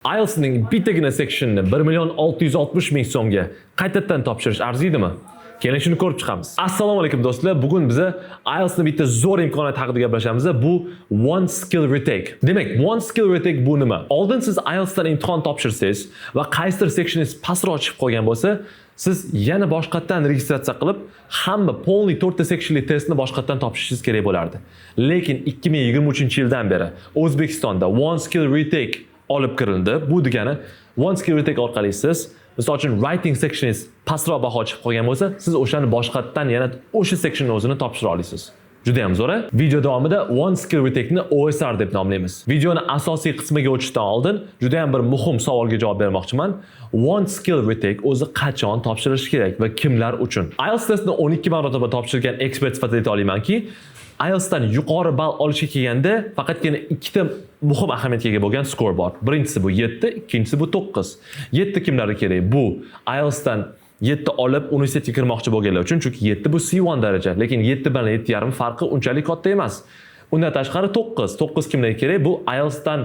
IELTS'ning bittagina sectionini 1,660,000 so'mga qaytadan topshirish arziydimi? Keling shuni ko'rib chiqamiz. Assalomu alaykum do'stlar. Bugun biz IELTS'ning bitta zo'r imkoniyati haqida gaplashamiz. Bu One Skill Retake. Demak, One Skill Retake bu nima? Oldin siz IELTS'dan imtihon topshirsangiz va qaysidir sectioningiz pastroq chiqib qolgan bo'lsa, siz yana boshqatdan registratsiya qilib, hamma polniy 4 ta sectionli testni boshqatdan topshirishingiz kerak bo'lardi. Lekin 2023-yildan beri O'zbekistonda One Skill Retake olib kirildi. Bu degani One Skill Retake orqali siz misol uchun writing sectioningiz pastroq baho chiqib qolgan bo'lsa, siz o'shani boshqatdan yana o'sha sectionning o'zini topshira olasiz. Juda ham zo'r. Video davomida One Skill Retake ni OSR deb nomlaymiz. Videoni asosiy qismiga o'tishdan oldin juda ham bir muhim savolga javob bermoqchiman. One Skill Retake o'zi qachon topshirilishi kerak va kimlar uchun? IELTS testini 12 marotaba topshirgan ekspert sifatida ayta olamanki, IELTS'dan yuqori ball olishga kelganda faqatgina ikkita muhim ahamiyatga ega bo'lgan skor bor. Birinchisi bu 7, ikkinchisi bu 9. 7 kimlarga kerak? Bu IELTS'dan 7 olib universitetga kirmoqchi bo'lganlar uchun, chunki 7 bu C1 daraja, lekin 7 bilan 7,5 farqi unchalik katta emas. Undan tashqari 9. 9 kimlarga kerak? Bu IELTS'dan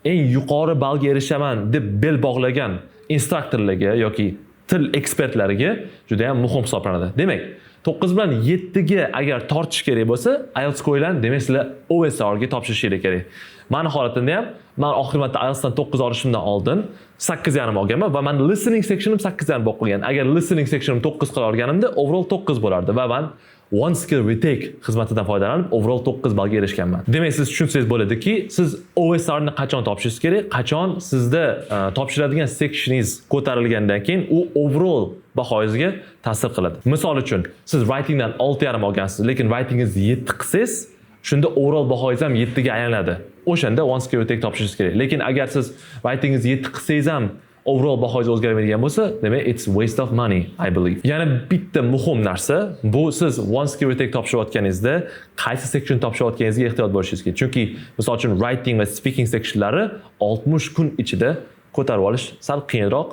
eng yuqori ballga erishaman deb bel bog'lagan instruktorlarga yoki til ekspertlariga juda ham muhim hisoblanadi. Demak, 9 bilan 7 ga agar tortish kerak bo'lsa, IELTS qo'yiladi, demak sizlar OSR ga topshirishingiz kerak. Meni holatimda ham men oxirgi marta IELTS'dan 9 olishimdan oldin 8,5 olganman va men listening sectionim 8,5 bo'lib qolgan. Agar listening sectionim 9 qila olganimda overall 9 bo'lardi va men One Skill Retake xizmatidan foydalanib overall 9 ballga erishganman. Demak, siz tushunsangiz bo'ladiki, siz OSR ni qachon topshirishingiz kerak? Qachon sizda topshiradigan sectioningiz ko'tarilgandan keyin u overall bahoyingizga ta'sir qiladi. Misol uchun, siz writingdan 6,5 olgansiz, lekin writingingizni 7 qilsangiz, shunda overall bahoyingiz ham 7 ga aylanadi. O'shanda One Skill Retake topshirishingiz kerak. Lekin agar siz writingingizni 7 qilsangiz ham overall bahoyingiz o'zgarmaydigan bo'lsa, demak it's waste of money, I believe. Yana bitta muhim narsa, bu siz One Skill Retake topshirayotganingizda qaysi section topshirayotganingizga ehtiyot bo'lishingiz kerak. Chunki misol uchun writing va speaking sectionlari 60 kun ichida ko'tarib olish sal qiyinroq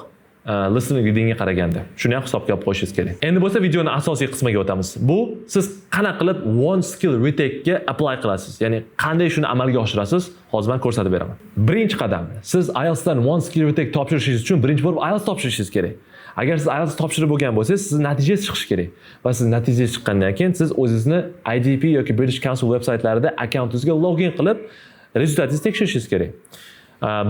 listening readingga qaraganda. Shuni ham hisobga olib qo'yishingiz kerak. Endi bo'lsa videoni asosiy qismiga o'tamiz. Bu siz qanaqa qilib One Skill Retake ga apply qilasiz, ya'ni qanday shuni amalga oshirasiz, hozir men ko'rsatib beraman. Birinchi qadam, siz IELTS'dan One Skill Retake topshirishingiz uchun birinchi bo'lib IELTS topshirishingiz kerak. Agar siz IELTS topshirib bo'lgan bo'lsangiz, siz natijangiz chiqishi kerak. Va siz natijangiz chiqqandan keyin siz o'zingizni IDP yoki British Council veb-saytlarida akkauntingizga login qilib, rezultatingizni tekshirishingiz kerak.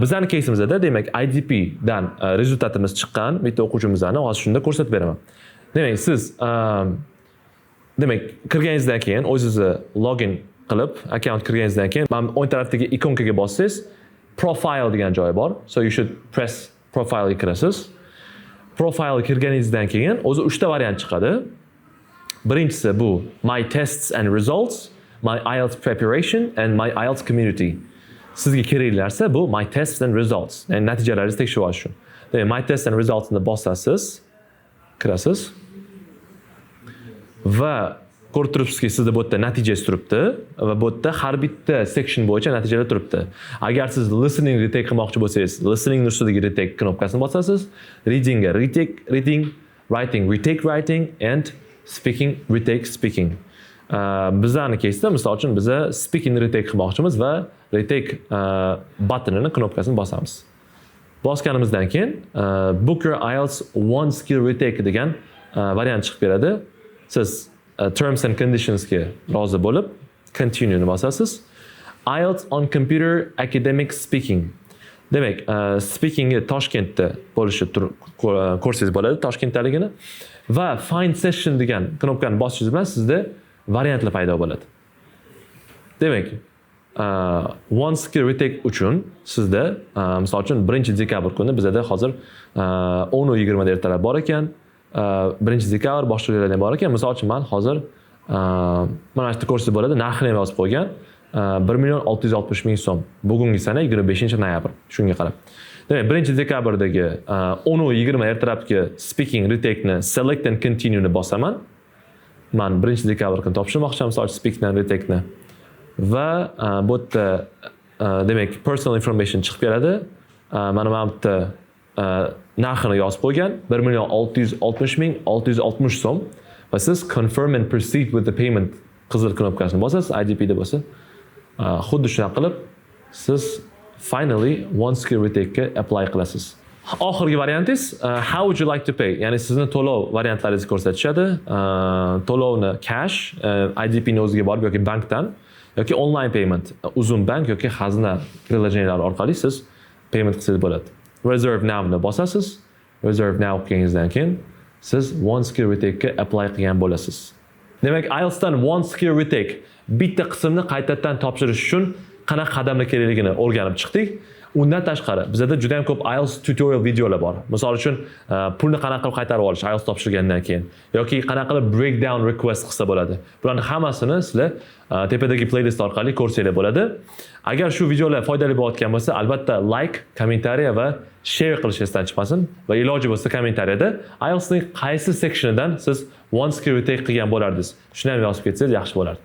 Bizning кейsimizda demak IDP dan rezultatimiz chiqqan bitta o'quvchimizni hozir shunda ko'rsatib beraman. Demak, siz demak kirganingizdan keyin o'zingizni login qilib, akkaunt kirganingizdan keyin mana o'ng tarafdagi ikonkaga bossangiz, profile degan joyi bor. So you should press profile ga kirasiz. Profile kirganingizdan keyin o'zi 3 ta variant chiqadi. Birinchisi bu My Tests and Results, My IELTS Preparation and My IELTS Community. Sizga kerakli narsa bu My Tests and Results. Ya'ni natijalaringizni tekshirib olish uchun. Demak, My Tests and Results ni bosasiz, kirasiz. Va ko'rib turibsizki, sizda bu yerda natijangiz turibdi va bu yerda har bitta section bo'yicha natijalar turibdi. Agar siz listening retake qilmoqchi bo'lsangiz, listening ustidagi retake knopkasini bosasiz, reading ga retake reading, writing retake writing and speaking retake speaking. Bizning keysda misol uchun biz speaking retake qilmoqchimiz va retake buttonini knopkasini bosamiz. Bosganimizdan keyin Book Your IELTS One Skill Retake degan variant chiqib beradi. Siz Terms and Conditions ga rozi bo'lib Continue ni bosasiz. IELTS on Computer Academic Speaking. Demak, speaking Toshkentda bo'lishi ko'rsangiz bo'ladi, Toshkentdaligini va Find Session degan knopkani bosishingiz bilan sizda variantlar paydo bo'ladi. Demak, One Skill Retake uchun sizda misol uchun 1-dekabr kuni bizda hozir 10:20 da ertalab bor ekan. 1-dekabr boshqa joylarda ham bor ekan. Misol uchun men hozir mana shu ko'rsatib bo'ladi, narxini ham yozib qo'ygan. 1,660,000 so'm. Bugungi sana 25-noyabr. Shunga qarab. Demak, 1-dekabrdagi 10:20 ertalabki speaking retake ni select and continue ni bosaman. Men 1-dekabr kuni topshirmoqchiman misol speaking and retake ni. Va bu yerda demak personal information chiqib beradi. Mana bu yerda narxini yozib qo'ygan 1,660,660 so'm va siz confirm and proceed with the payment qizil knopkasini bosasiz, IDP da bo'lsa. Xuddi shunday qilib siz finally one skill retake'ga apply qilasiz. Oxirgi variantingiz how would you like to pay? Ya'ni sizni to'lov variantlaringizni ko'rsatishadi. To'lovni cash, IDP'ni o'ziga borib yoki bankdan yoki online payment, uzun bank yoki xazina приложениялari orqali siz payment qilsangiz bo'ladi. Reserve now ni bosasiz. Reserve now qilganingizdan keyin siz one skill retake'ga apply qilgan bo'lasiz. Demak, IELTSdan one skill retake bitta qismni qaytadan topshirish uchun qanaqa qadamlar kerakligini o'rganib chiqdik. Undan tashqari bizda juda ham ko'p IELTS tutorial videolar bor. Misol uchun pulni qanaqa qilib qaytarib olish IELTS topshirgandan keyin yoki qanaqa qilib breakdown request qilsa bo'ladi. Bularning hammasini sizlar tepadagi playlist orqali ko'rsanglar bo'ladi. Agar shu videolar foydali bo'layotgan bo'lsa, albatta like, kommentariya va share qilish esdan chiqmasin va iloji bo'lsa kommentariyada IELTSning qaysi sectionidan siz one skill retake qilgan bo'lardingiz. Shuni ham yozib ketsangiz yaxshi bo'lardi.